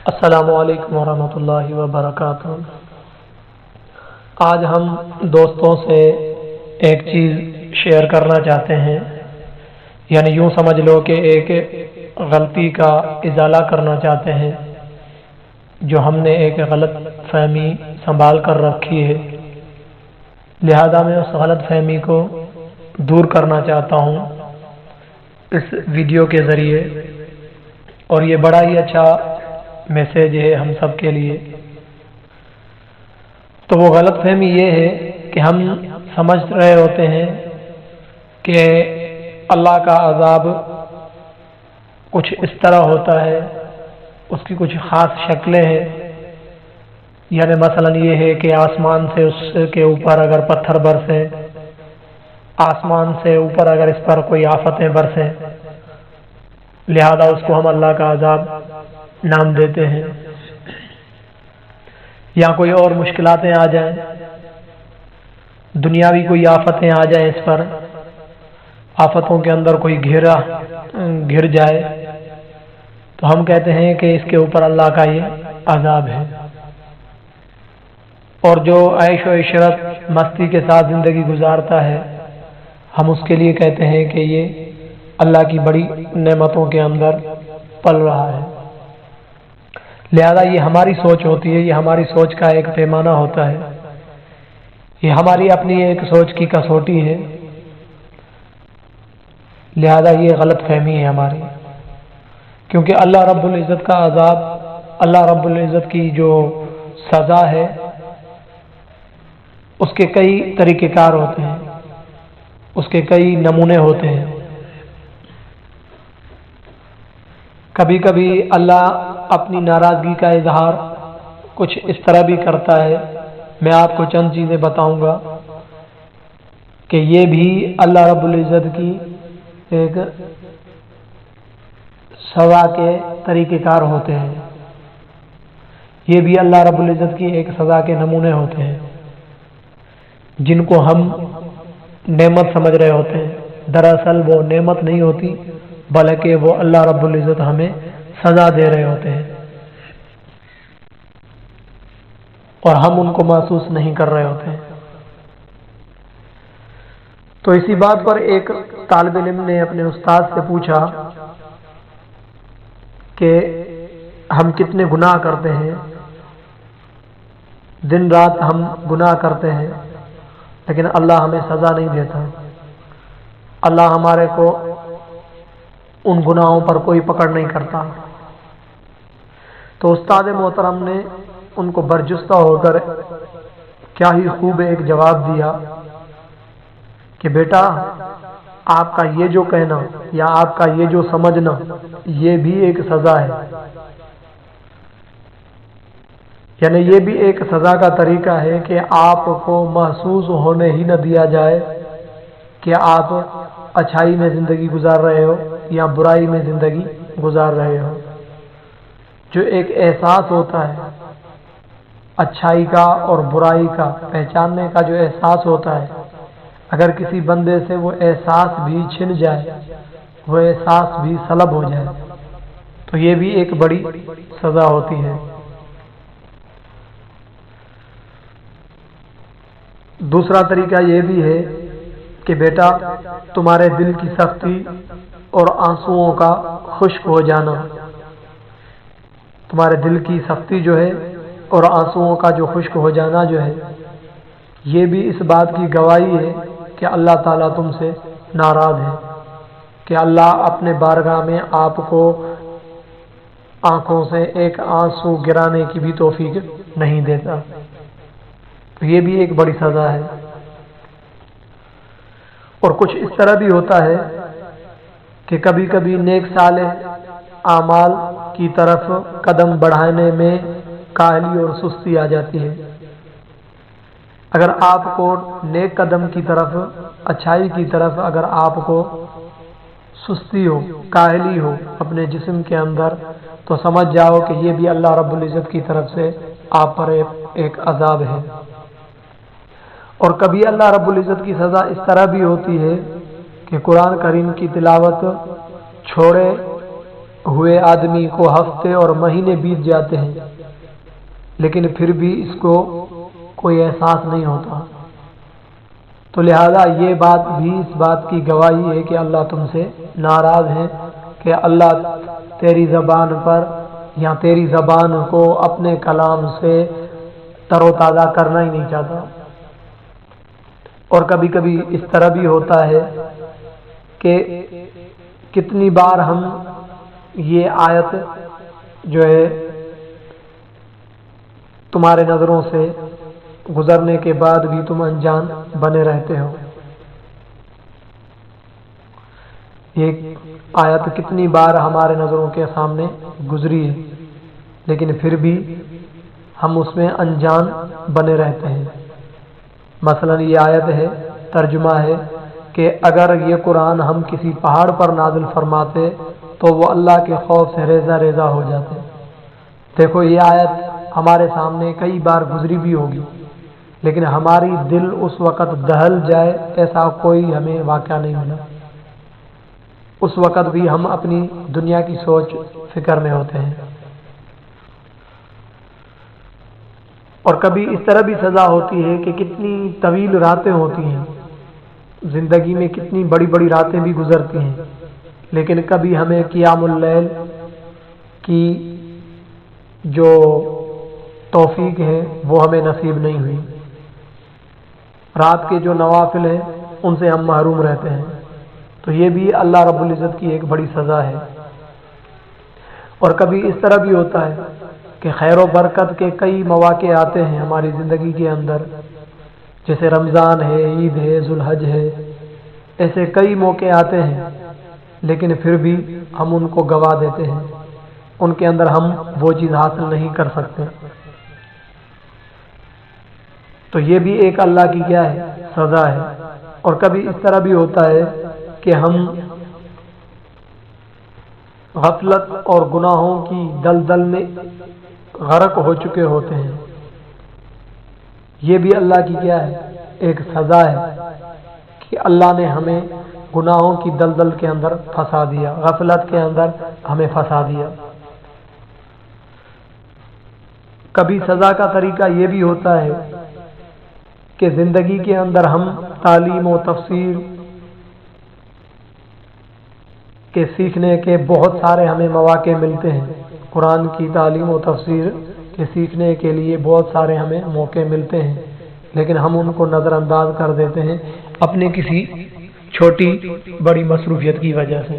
السلام علیکم ورحمۃ اللہ وبرکاتہ۔ آج ہم دوستوں سے ایک چیز شیئر کرنا چاہتے ہیں، یعنی یوں سمجھ لو کہ ایک غلطی کا ازالہ کرنا چاہتے ہیں جو ہم نے ایک غلط فہمی سنبھال کر رکھی ہے، لہذا میں اس غلط فہمی کو دور کرنا چاہتا ہوں اس ویڈیو کے ذریعے، اور یہ بڑا ہی اچھا میسیج ہے ہم سب کے لیے۔ تو وہ غلط فہمی یہ ہے کہ ہم سمجھ رہے ہوتے ہیں کہ اللہ کا عذاب کچھ اس طرح ہوتا ہے، اس کی کچھ خاص شکلیں ہیں، یعنی مثلا یہ ہے کہ آسمان سے اس کے اوپر اگر پتھر برسیں، آسمان سے اوپر اگر اس پر کوئی آفتیں برسیں، لہذا اس کو ہم اللہ کا عذاب نام دیتے ہیں، یا کوئی اور مشکلاتیں آ جائیں، دنیاوی کوئی آفتیں آ جائیں اس پر، آفتوں کے اندر کوئی گر جائے، تو ہم کہتے ہیں کہ اس کے اوپر اللہ کا یہ عذاب ہے۔ اور جو عیش و عشرت مستی کے ساتھ زندگی گزارتا ہے، ہم اس کے لیے کہتے ہیں کہ یہ اللہ کی بڑی نعمتوں کے اندر پل رہا ہے۔ لہذا یہ ہماری سوچ ہوتی ہے، یہ ہماری سوچ کا ایک پیمانہ ہوتا ہے، یہ ہماری اپنی ایک سوچ کی کسوٹی ہے، لہذا یہ غلط فہمی ہے ہماری، کیونکہ اللہ رب العزت کا عذاب، اللہ رب العزت کی جو سزا ہے، اس کے کئی طریقہ کار ہوتے ہیں، اس کے کئی نمونے ہوتے ہیں۔ کبھی کبھی اللہ اپنی ناراضگی کا اظہار کچھ اس طرح بھی کرتا ہے، میں آپ کو چند چیزیں بتاؤں گا کہ یہ بھی اللہ رب العزت کی ایک سزا کے طریقہ کار ہوتے ہیں، یہ بھی اللہ رب العزت کی ایک سزا کے نمونے ہوتے ہیں جن کو ہم نعمت سمجھ رہے ہوتے ہیں، دراصل وہ نعمت نہیں ہوتی بلکہ وہ اللہ رب العزت ہمیں سزا دے رہے ہوتے ہیں، اور ہم ان کو محسوس نہیں کر رہے ہوتے ہیں۔ تو اسی بات پر ایک طالب علم نے اپنے استاد سے پوچھا کہ ہم کتنے گناہ کرتے ہیں، دن رات ہم گناہ کرتے ہیں لیکن اللہ ہمیں سزا نہیں دیتا، اللہ ہمارے کو ان گناہوں پر کوئی پکڑ نہیں کرتا۔ تو استاد محترم نے ان کو برجستہ ہو کر کیا ہی خوب ایک جواب دیا کہ بیٹا، آپ کا یہ جو کہنا یا آپ کا یہ جو سمجھنا، یہ بھی ایک سزا ہے، یعنی یہ بھی ایک سزا کا طریقہ ہے کہ آپ کو محسوس ہونے ہی نہ دیا جائے کہ آپ اچھائی میں زندگی گزار رہے ہو یا برائی میں زندگی گزار رہے ہو۔ جو ایک احساس ہوتا ہے اچھائی کا اور برائی کا پہچاننے کا، جو احساس ہوتا ہے، اگر کسی بندے سے وہ احساس بھی چھن جائے، وہ احساس بھی سلب ہو جائے، تو یہ بھی ایک بڑی سزا ہوتی ہے۔ دوسرا طریقہ یہ بھی ہے کہ بیٹا، تمہارے دل کی سختی اور آنسوؤں کا خشک ہو جانا، تمہارے دل کی سختی جو ہے اور آنسوؤں کا جو خشک ہو جانا جو ہے، یہ بھی اس بات کی گواہی ہے کہ اللہ تعالیٰ تم سے ناراض ہے، کہ اللہ اپنے بارگاہ میں آپ کو آنکھوں سے ایک آنسو گرانے کی بھی توفیق نہیں دیتا، تو یہ بھی ایک بڑی سزا ہے۔ اور کچھ اس طرح بھی ہوتا ہے کہ کبھی کبھی نیک صالح اعمال کی طرف قدم بڑھانے میں کاہلی اور سستی آ جاتی ہے۔ اگر آپ کو نیک قدم کی طرف، اچھائی کی طرف اگر آپ کو سستی ہو، کاہلی ہو اپنے جسم کے اندر، تو سمجھ جاؤ کہ یہ بھی اللہ رب العزت کی طرف سے آپ پر ایک عذاب ہے۔ اور کبھی اللہ رب العزت کی سزا اس طرح بھی ہوتی ہے کہ قرآن کریم کی تلاوت چھوڑے ہوئے آدمی کو ہفتے اور مہینے بیت جاتے ہیں، لیکن پھر بھی اس کو کوئی احساس نہیں ہوتا۔ تو لہذا یہ بات بھی اس بات کی گواہی ہے کہ اللہ تم سے ناراض ہے، کہ اللہ تیری زبان پر یا تیری زبان کو اپنے کلام سے تر و تازہ کرنا ہی نہیں چاہتا۔ اور کبھی کبھی اس طرح بھی ہوتا ہے کہ کتنی بار ہم یہ آیت جو ہے تمہارے نظروں سے گزرنے کے بعد بھی تم انجان بنے رہتے ہو۔ یہ آیت کتنی بار ہمارے نظروں کے سامنے گزری ہے، لیکن پھر بھی ہم اس میں انجان بنے رہتے ہیں۔ مثلا یہ آیت ہے، ترجمہ ہے کہ اگر یہ قرآن ہم کسی پہاڑ پر نازل فرماتے تو وہ اللہ کے خوف سے ریزہ ریزہ ہو جاتے۔ دیکھو یہ آیت ہمارے سامنے کئی بار گزری بھی ہوگی، لیکن ہماری دل اس وقت دہل جائے ایسا کوئی ہمیں واقعہ نہیں ملا۔ اس وقت بھی ہم اپنی دنیا کی سوچ فکر میں ہوتے ہیں۔ اور کبھی اس طرح بھی سزا ہوتی ہے کہ کتنی طویل راتیں ہوتی ہیں، زندگی میں کتنی بڑی بڑی راتیں بھی گزرتی ہیں، لیکن کبھی ہمیں قیام اللیل کی جو توفیق ہے وہ ہمیں نصیب نہیں ہوئی۔ رات کے جو نوافل ہیں ان سے ہم محروم رہتے ہیں۔ تو یہ بھی اللہ رب العزت کی ایک بڑی سزا ہے۔ اور کبھی اس طرح بھی ہوتا ہے کہ خیر و برکت کے کئی مواقع آتے ہیں ہماری زندگی کے اندر، جیسے رمضان ہے، عید ہے، ذوالحج ہے، ایسے کئی موقع آتے ہیں، لیکن پھر بھی ہم ان کو گوا دیتے ہیں، ان کے اندر ہم وہ چیز حاصل نہیں کر سکتے۔ تو یہ بھی ایک اللہ کی کیا ہے؟ سزا ہے۔ اور کبھی اس طرح بھی ہوتا ہے کہ ہم غفلت اور گناہوں کی دلدل میں غرق ہو چکے ہوتے ہیں، یہ بھی اللہ کی کیا ہے؟ ایک سزا ہے کہ اللہ نے ہمیں گناہوں کی دلدل کے اندر پھنسا دیا، غفلت کے اندر ہمیں پھنسا دیا۔ کبھی سزا کا طریقہ یہ بھی ہوتا ہے کہ زندگی کے اندر ہم تعلیم و تفسیر کے سیکھنے کے بہت سارے ہمیں مواقع ملتے ہیں، قرآن کی تعلیم و تفسیر کے سیکھنے کے لیے بہت سارے ہمیں موقع ملتے ہیں، لیکن ہم ان کو نظر انداز کر دیتے ہیں اپنے کسی چھوٹی بڑی مصروفیت کی وجہ سے۔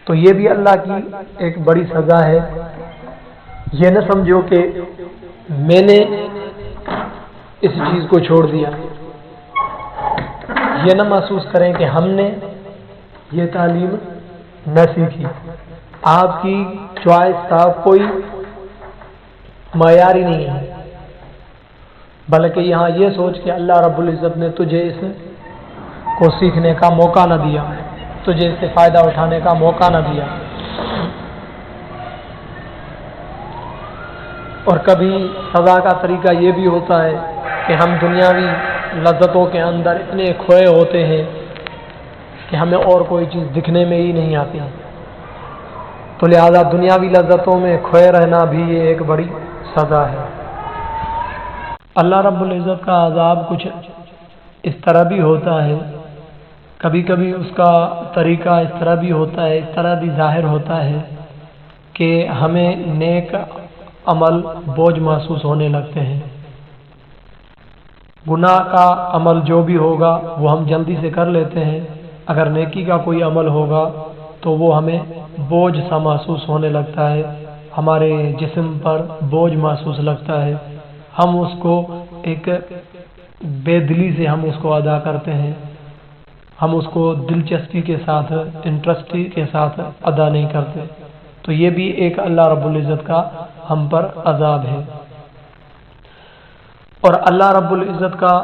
تو یہ بھی اللہ کی ایک بڑی سزا ہے۔ یہ نہ سمجھو کہ میں نے اس چیز کو چھوڑ دیا، یہ نہ محسوس کریں کہ ہم نے یہ تعلیم نہ سیکھی۔ آپ کی چوائس کا کوئی معیار ہی نہیں ہے، بلکہ یہاں یہ سوچ کہ اللہ رب العزت نے تجھے اس کو سیکھنے کا موقع نہ دیا، تجھے اس سے فائدہ اٹھانے کا موقع نہ دیا۔ اور کبھی سزا کا طریقہ یہ بھی ہوتا ہے کہ ہم دنیاوی لذتوں کے اندر اتنے کھوئے ہوتے ہیں کہ ہمیں اور کوئی چیز دکھنے میں ہی نہیں آتی، تو لہذا دنیاوی لذتوں میں کھوئے رہنا بھی یہ ایک بڑی سزا ہے۔ اللہ رب العزت کا عذاب کچھ اس طرح بھی ہوتا ہے، کبھی کبھی اس کا طریقہ اس طرح بھی ہوتا ہے، اس طرح بھی ظاہر ہوتا ہے کہ ہمیں نیک عمل بوجھ محسوس ہونے لگتے ہیں۔ گناہ کا عمل جو بھی ہوگا وہ ہم جلدی سے کر لیتے ہیں، اگر نیکی کا کوئی عمل ہوگا تو وہ ہمیں بوجھ سا محسوس ہونے لگتا ہے، ہمارے جسم پر بوجھ محسوس لگتا ہے، ہم اس کو ایک بے دلی سے ہم اس کو ادا کرتے ہیں، ہم اس کو دلچسپی کے ساتھ، انٹرسٹ کے ساتھ ادا نہیں کرتے۔ تو یہ بھی ایک اللہ رب العزت کا ہم پر عذاب ہے۔ اور اللہ رب العزت کا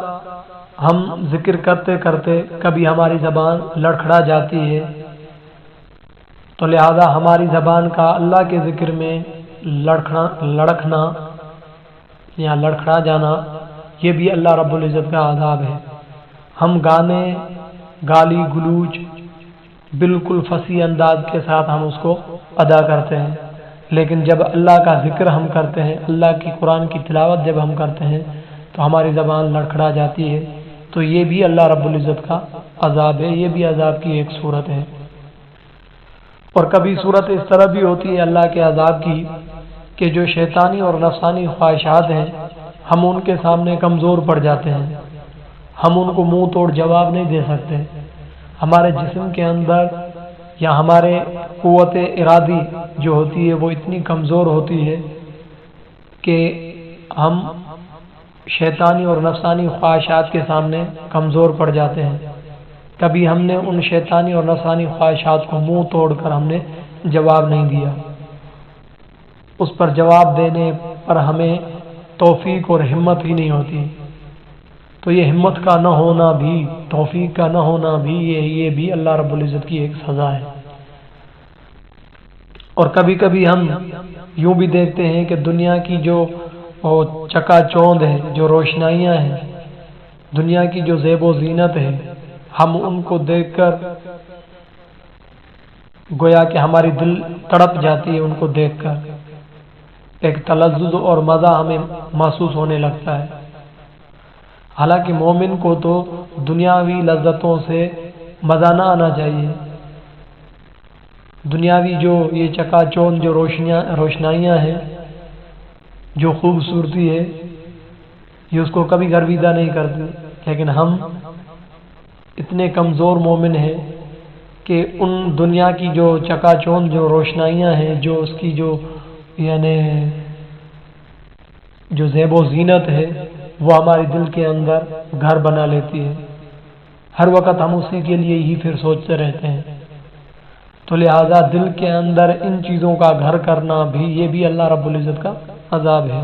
ہم ذکر کرتے کرتے کبھی ہماری زبان لڑکھڑا جاتی ہے، تو لہذا ہماری زبان کا اللہ کے ذکر میں لڑکھنا یا لڑکھڑا جانا، یہ بھی اللہ رب العزت کا عذاب ہے۔ ہم گانے، گالی گلوچ بالکل فصیح انداز کے ساتھ ہم اس کو ادا کرتے ہیں، لیکن جب اللہ کا ذکر ہم کرتے ہیں، اللہ کی قرآن کی تلاوت جب ہم کرتے ہیں تو ہماری زبان لڑکھڑا جاتی ہے۔ تو یہ بھی اللہ رب العزت کا عذاب ہے، یہ بھی عذاب کی ایک صورت ہے۔ اور کبھی صورت اس طرح بھی ہوتی ہے اللہ کے عذاب کی کہ جو شیطانی اور نفسانی خواہشات ہیں ہم ان کے سامنے کمزور پڑ جاتے ہیں، ہم ان کو منہ توڑ جواب نہیں دے سکتے۔ ہمارے جسم کے اندر یا ہمارے قوت ارادی جو ہوتی ہے وہ اتنی کمزور ہوتی ہے کہ ہم شیطانی اور نفسانی خواہشات کے سامنے کمزور پڑ جاتے ہیں۔ کبھی ہم نے ان شیطانی اور نفسانی خواہشات کو منہ توڑ کر ہم نے جواب نہیں دیا، اس پر جواب دینے پر ہمیں توفیق اور ہمت ہی نہیں ہوتی۔ تو یہ ہمت کا نہ ہونا بھی، توفیق کا نہ ہونا بھی، یہ بھی اللہ رب العزت کی ایک سزا ہے۔ اور کبھی کبھی ہم یوں بھی دیکھتے ہیں کہ دنیا کی جو چکا چوند ہے، جو روشنائیاں ہیں، دنیا کی جو زیب و زینت ہے، ہم ان کو دیکھ کر گویا کہ ہماری دل تڑپ جاتی ہے، ان کو دیکھ کر ایک تلذذ اور مزہ ہمیں محسوس ہونے لگتا ہے۔ حالانکہ مومن کو تو دنیاوی لذتوں سے مزہ نہ آنا چاہیے، دنیاوی جو یہ چکا چوند جو روشنائیاں ہیں، جو خوبصورتی ہے، یہ اس کو کبھی گرویدہ نہیں کرتی، لیکن ہم اتنے کمزور مومن ہیں کہ ان دنیا کی جو چکا چوند جو روشنائیاں ہیں، جو اس کی جو یعنی جو زیب و زینت ہے، وہ ہمارے دل کے اندر گھر بنا لیتی ہے۔ ہر وقت ہم اسی کے لیے ہی پھر سوچتے رہتے ہیں۔ تو لہذا دل کے اندر ان چیزوں کا گھر کرنا بھی، یہ بھی اللہ رب العزت کا عذاب ہے۔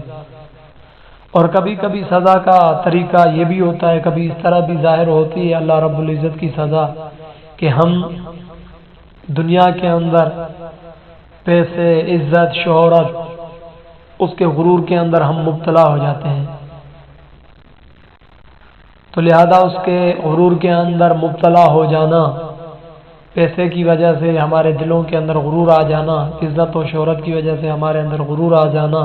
اور کبھی کبھی سزا کا طریقہ یہ بھی ہوتا ہے، کبھی اس طرح بھی ظاہر ہوتی ہے اللہ رب العزت کی سزا کہ ہم دنیا کے اندر پیسے، عزت، شہرت، اس کے غرور کے اندر ہم مبتلا ہو جاتے ہیں۔ تو لہذا اس کے غرور کے اندر مبتلا ہو جانا، پیسے کی وجہ سے ہمارے دلوں کے اندر غرور آ جانا، عزت و شہرت کی وجہ سے ہمارے اندر غرور آ جانا،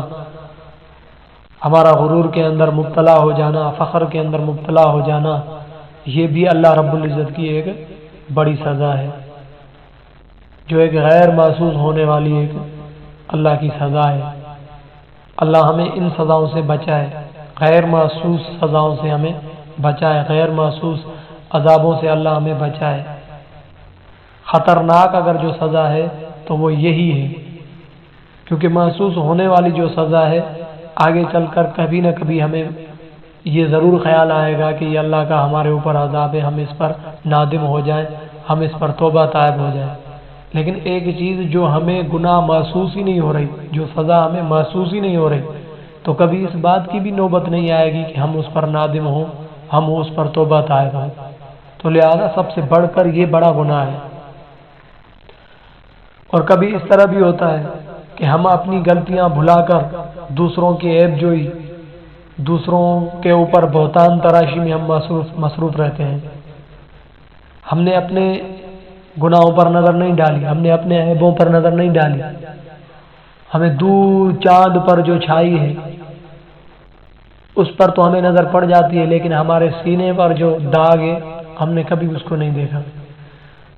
ہمارا غرور کے اندر مبتلا ہو جانا، فخر کے اندر مبتلا ہو جانا، یہ بھی اللہ رب العزت کی ایک بڑی سزا ہے، جو ایک غیر محسوس ہونے والی ایک اللہ کی سزا ہے۔ اللہ ہمیں ان سزاؤں سے بچائے، غیر محسوس سزاؤں سے ہمیں بچائے، غیر محسوس عذابوں سے اللہ ہمیں بچائے۔ خطرناک اگر جو سزا ہے تو وہ یہی ہے، کیونکہ محسوس ہونے والی جو سزا ہے آگے چل کر کبھی نہ کبھی ہمیں یہ ضرور خیال آئے گا کہ یہ اللہ کا ہمارے اوپر عذاب ہے، ہم اس پر نادم ہو جائیں، ہم اس پر توبہ طائب ہو جائیں۔ لیکن ایک چیز جو ہمیں گناہ محسوس ہی نہیں ہو رہی، جو سزا ہمیں محسوس ہی نہیں ہو رہی، تو کبھی اس بات کی بھی نوبت نہیں آئے گی کہ ہم اس پر نادم ہوں، ہم اس پر توبہ طائب ہوں۔ تو لہذا سب سے بڑھ کر یہ بڑا گناہ ہے۔ اور کبھی اس طرح بھی ہوتا ہے کہ ہم اپنی غلطیاں بھلا کر دوسروں کی عیب جوئی، دوسروں کے اوپر بہتان تراشی میں ہم مصروف رہتے ہیں۔ ہم نے اپنے گناہوں پر نظر نہیں ڈالی، ہم نے اپنے عیبوں پر نظر نہیں ڈالی، ہمیں دور چاند پر جو چھائی ہے اس پر تو ہمیں نظر پڑ جاتی ہے، لیکن ہمارے سینے پر جو داغ ہے ہم نے کبھی اس کو نہیں دیکھا۔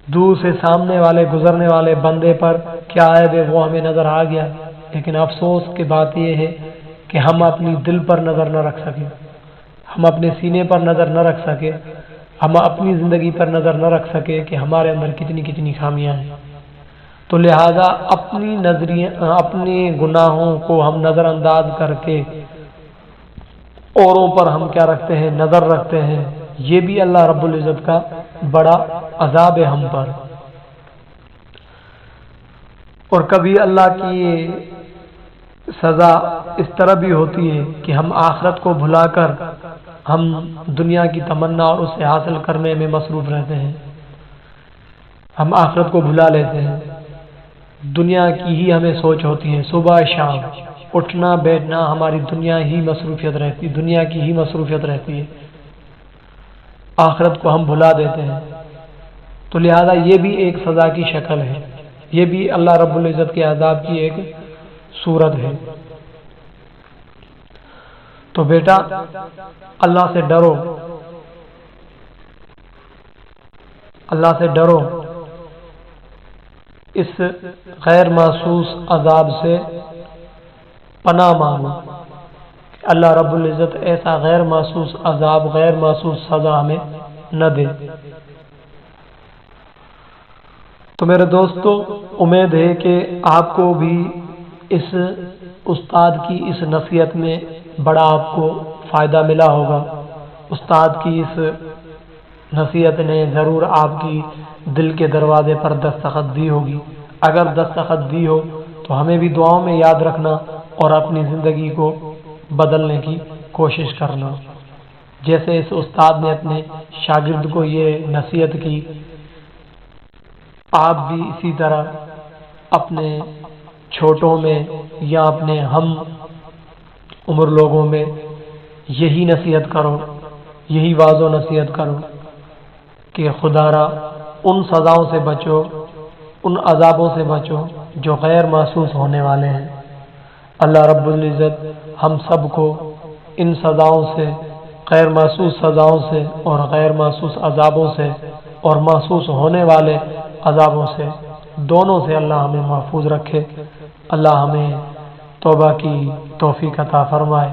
دور سے سامنے والے گزرنے والے بندے پر کیا عیب ہے وہ ہمیں نظر آ گیا، لیکن افسوس کی بات یہ ہے کہ ہم اپنی دل پر نظر نہ رکھ سکے، ہم اپنے سینے پر نظر نہ رکھ سکے، ہم اپنی زندگی پر نظر نہ رکھ سکے کہ ہمارے اندر کتنی کتنی خامیاں ہیں۔ تو لہذا اپنی گناہوں کو ہم نظر انداز کر کے اوروں پر ہم کیا رکھتے ہیں، نظر رکھتے ہیں، یہ بھی اللہ رب العزت کا بڑا عذاب ہے ہم پر۔ اور کبھی اللہ کی سزا اس طرح بھی ہوتی ہے کہ ہم آخرت کو بھلا کر ہم دنیا کی تمنا اور اسے حاصل کرنے میں مصروف رہتے ہیں، ہم آخرت کو بھلا لیتے ہیں، دنیا کی ہی ہمیں سوچ ہوتی ہے، صبح شام اٹھنا بیٹھنا ہماری دنیا ہی مصروفیت رہتی، دنیا کی ہی مصروفیت رہتی ہے، آخرت کو ہم بھلا دیتے ہیں۔ تو لہذا یہ بھی ایک سزا کی شکل ہے، یہ بھی اللہ رب العزت کے عذاب کی ایک صورت ہے۔ تو بیٹا اللہ سے ڈرو، اللہ سے ڈرو، اس غیر محسوس عذاب سے پناہ مانگو کہ اللہ رب العزت ایسا غیر محسوس عذاب، غیر محسوس سزا ہمیں نہ دے۔ تو میرے دوستو، امید ہے کہ آپ کو بھی اس استاد کی اس نصیحت میں بڑا آپ کو فائدہ ملا ہوگا۔ استاد کی اس نصیحت نے ضرور آپ کی دل کے دروازے پر دستخط دی ہوگی۔ اگر دستخط دی ہو تو ہمیں بھی دعاؤں میں یاد رکھنا اور اپنی زندگی کو بدلنے کی کوشش کرنا۔ جیسے اس استاد نے اپنے شاگرد کو یہ نصیحت کی، آپ بھی اسی طرح اپنے چھوٹوں میں یا اپنے ہم عمر لوگوں میں یہی نصیحت کرو، یہی واضح نصیحت کرو کہ خدا را ان سزاؤں سے بچو، ان عذابوں سے بچو جو غیر محسوس ہونے والے ہیں۔ اللہ رب العزت ہم سب کو ان سزاؤں سے، غیر محسوس سزاؤں سے اور غیر محسوس عذابوں سے اور محسوس ہونے والے عذابوں سے، دونوں سے اللہ ہمیں محفوظ رکھے۔ اللہ ہمیں توبہ کی توفیق عطا فرمائے۔